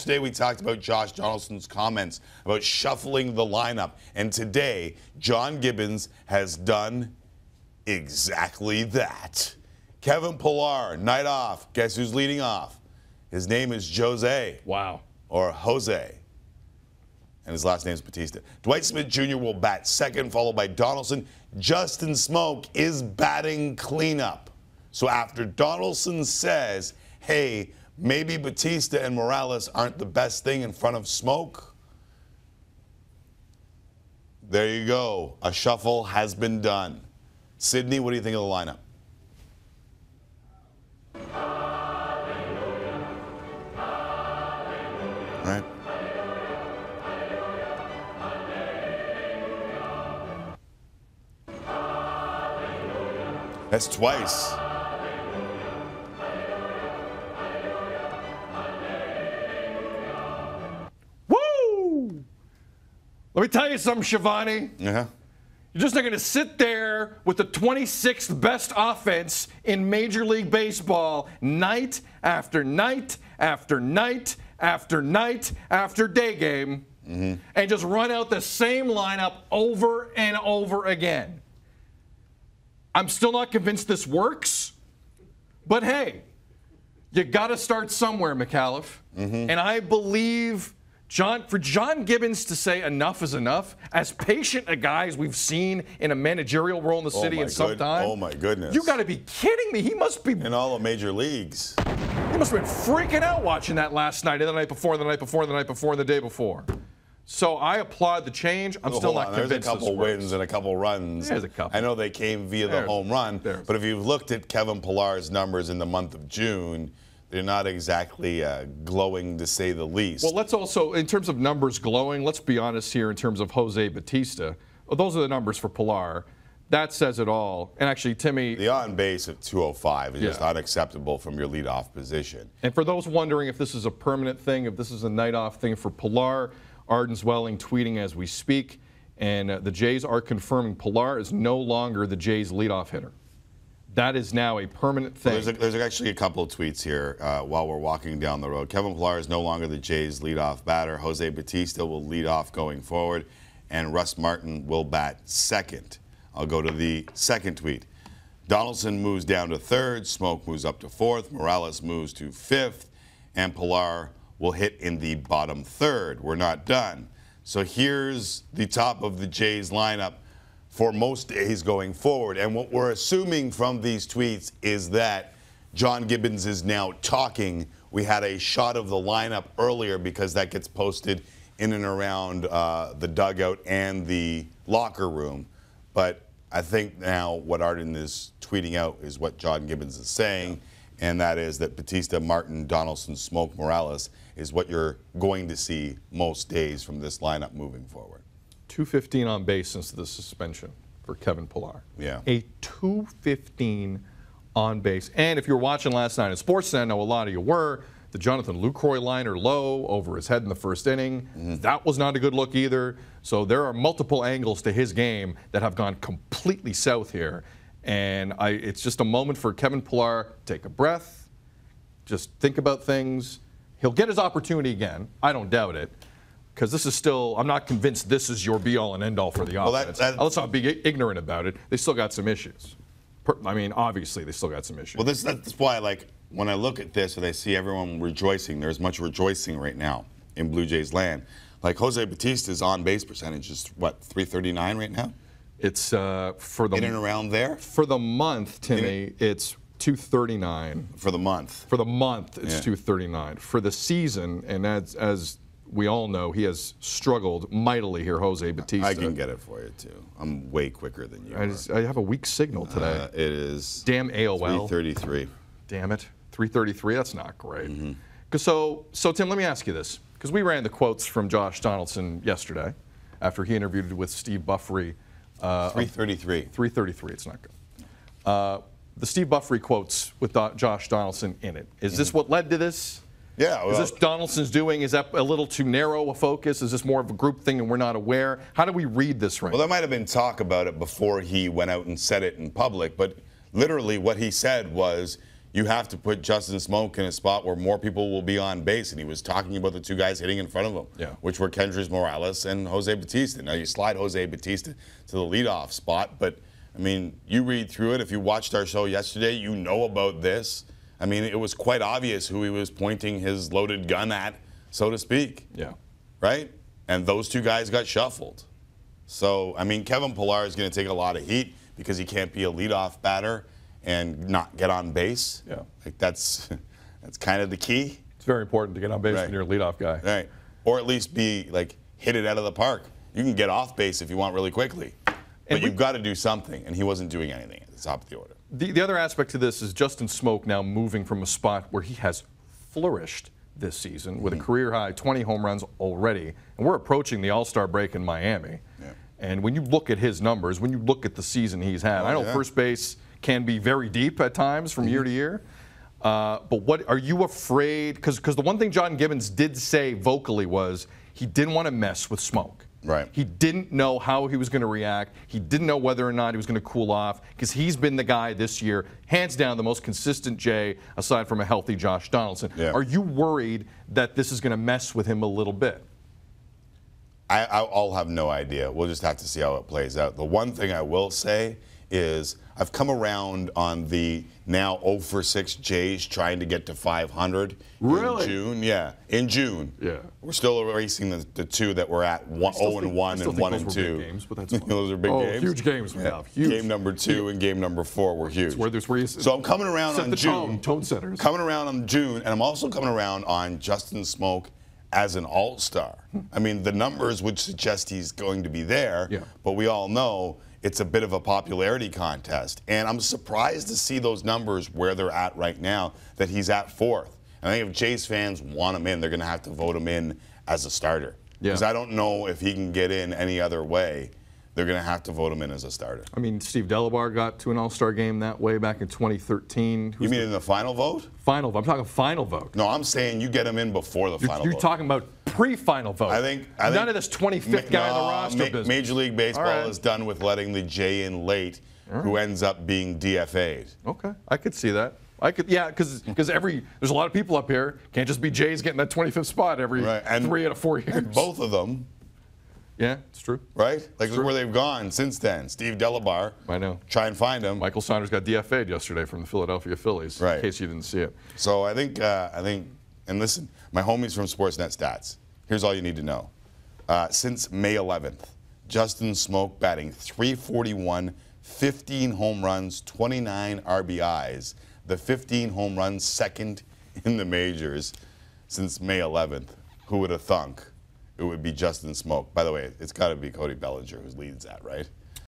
Yesterday, we talked about Josh Donaldson's comments about shuffling the lineup. And today, John Gibbons has done exactly that. Kevin Pillar, night off. Guess who's leading off? His name is Jose. Wow. Or Jose. And his last name is Bautista. Dwight Smith Jr. will bat second, followed by Donaldson. Justin Smoak is batting cleanup. So after Donaldson says, hey, maybe Bautista and Morales aren't the best thing in front of Smoak, there you go. A shuffle has been done. Sydney, what do you think of the lineup? All right. That's twice. Woo! Let me tell you something, Shivani. Uh-huh. You're just not going to sit there with the 26th best offense in Major League Baseball night after night after night after night after day game and just run out the same lineup over and over again. I'm still not convinced this works, but hey, you got to start somewhere, McAuliffe. And I believe for John Gibbons to say enough is enough, as patient a guy as we've seen in a managerial role in the city in some time. Oh, my goodness. You got to be kidding me. He must be. In all the major leagues. He must have been freaking out watching that last night, and the night before, and the night before, and the night before, and the day before. So I applaud the change. I'm still not convinced. There's a couple wins and a couple runs. There's a couple. I know they came via the home run, but if you've looked at Kevin Pillar's numbers in the month of June, they're not exactly glowing, to say the least. Well, let's also, in terms of numbers glowing, let's be honest here in terms of Jose Bautista. Well, those are the numbers for Pillar. That says it all. And actually, Timmy, the on base of 205 is just unacceptable from your leadoff position. And for those wondering if this is a permanent thing, if this is a night-off thing for Pillar, Arden's Welling tweeting as we speak, and the Jays are confirming Pillar is no longer the Jays' leadoff hitter. That is now a permanent thing. Well, there's actually a couple of tweets here while we're walking down the road. Kevin Pillar is no longer the Jays' leadoff batter. Jose Bautista will lead off going forward, and Russ Martin will bat second. I'll go to the second tweet. Donaldson moves down to third. Smoak moves up to fourth. Morales moves to fifth. And Pillar will hit in the bottom third. We're not done. So here's the top of the Jays lineup for most days going forward. And what we're assuming from these tweets is that John Gibbons is now talking. We had a shot of the lineup earlier because that gets posted in and around the dugout and the locker room. But I think now what Arden is tweeting out is what John Gibbons is saying, and that is that Bautista, Martin, Donaldson, Smoak, Morales is what you're going to see most days from this lineup moving forward. 215 on base since the suspension for Kevin Pillar. Yeah. A 215 on base. And if you were watching last night at Sportsnet, I know a lot of you were, the Jonathan Lucroy liner low over his head in the first inning. That was not a good look either. So there are multiple angles to his game that have gone completely south here. And it's just a moment for Kevin Pillar to take a breath, just think about things. He'll get his opportunity again. I don't doubt it. Because this is still, I'm not convinced this is your be-all and end-all for the offense. Let's not be ignorant about it. They still got some issues. I mean, obviously, they still got some issues. Well, that's why, like, when I look at this and I see everyone rejoicing, there's much rejoicing right now in Blue Jays land. Like, Jose Bautista's on-base percentage is, what, 339 right now? It's for the... In and around there? For the month, Timmy, it's 239. For the month? For the month, it's 239. For the season, and as we all know, he has struggled mightily here, Jose Bautista. I can get it for you, too. I'm way quicker than you I have a weak signal today. It is... Damn AOL. 333. Damn it. 333, that's not great. So, Tim, let me ask you this. Because we ran the quotes from Josh Donaldson yesterday after he interviewed with Steve Buffery. 333. 333, it's not good. The Steve Buffery quotes with Josh Donaldson in it. Is this what led to this? Yeah. Well, is this Donaldson's doing? Is that a little too narrow a focus? Is this more of a group thing and we're not aware? How do we read this right now? Well, there might have been talk about it before he went out and said it in public, but literally what he said was, you have to put Justin Smoak in a spot where more people will be on base. And he was talking about the two guys hitting in front of him, which were Kendrys Morales and Jose Bautista. Now you slide Jose Bautista to the leadoff spot, but I mean, you read through it. If you watched our show yesterday, you know about this. I mean, it was quite obvious who he was pointing his loaded gun at, so to speak. Yeah. Right? And those two guys got shuffled. So, I mean, Kevin Pillar is going to take a lot of heat because he can't be a leadoff batter and not get on base. Yeah. Like that's kind of the key. It's very important to get on base when you're a leadoff guy. Right. Or at least be like hit it out of the park. You can get off base if you want really quickly. But you've got to do something, and he wasn't doing anything at the top of the order. The other aspect to this is Justin Smoak now moving from a spot where he has flourished this season with a career-high 20 home runs already. And we're approaching the All-Star break in Miami. Yeah. And when you look at his numbers, when you look at the season he's had, I know first base can be very deep at times from year to year. But what are you afraid? Because the one thing John Gibbons did say vocally was he didn't want to mess with Smoak. Right. He didn't know how he was going to react. He didn't know whether or not he was going to cool off because he's been the guy this year, hands down, the most consistent Jay, aside from a healthy Josh Donaldson. Yeah. Are you worried that this is going to mess with him a little bit? I'll have no idea. We'll just have to see how it plays out. The one thing I will say is I've come around on the now 0 for 6 Jays trying to get to 500 in June. Yeah, in June. Yeah. We're still erasing the two that we're at 0-1 and 1-2. Big games, but that's fine. Those are big games. Huge games. Yeah. Huge. Game number 2 and game number 4 were huge. So I'm coming around on June. Tone setters. Coming around on June, and I'm also coming around on Justin Smoak as an all-star. I mean, the numbers would suggest he's going to be there, but we all know it's a bit of a popularity contest. And I'm surprised to see those numbers where they're at right now, that he's at 4th. And I think if Jays fans want him in, they're going to have to vote him in as a starter. Because I don't know if he can get in any other way. They're going to have to vote him in as a starter. I mean, Steve Delabar got to an All-Star game that way back in 2013. You mean in the final vote? Final vote. I'm talking final vote. No, I'm saying you get him in before the final vote. You're talking about pre-final vote. I think none of this 25th guy on the roster business. Major League Baseball is done with letting the J in late, who ends up being DFA'd. Okay, I could see that. Because there's a lot of people up here. Can't just be Jays getting that 25th spot every 3 out of 4 years. And both of them. Yeah, it's true. Right? Like, look where they've gone since then. Steve Delabar. I know. Try and find him. Michael Saunders got DFA'd yesterday from the Philadelphia Phillies, in case you didn't see it. So I think, and listen, my homies from Sportsnet Stats, here's all you need to know. Since May 11th, Justin Smoak batting .341, 15 home runs, 29 RBIs. The 15 home runs, second in the majors since May 11th. Who would have thunk? It would be Justin Smoak. By the way, it's got to be Cody Bellinger who leads that, right?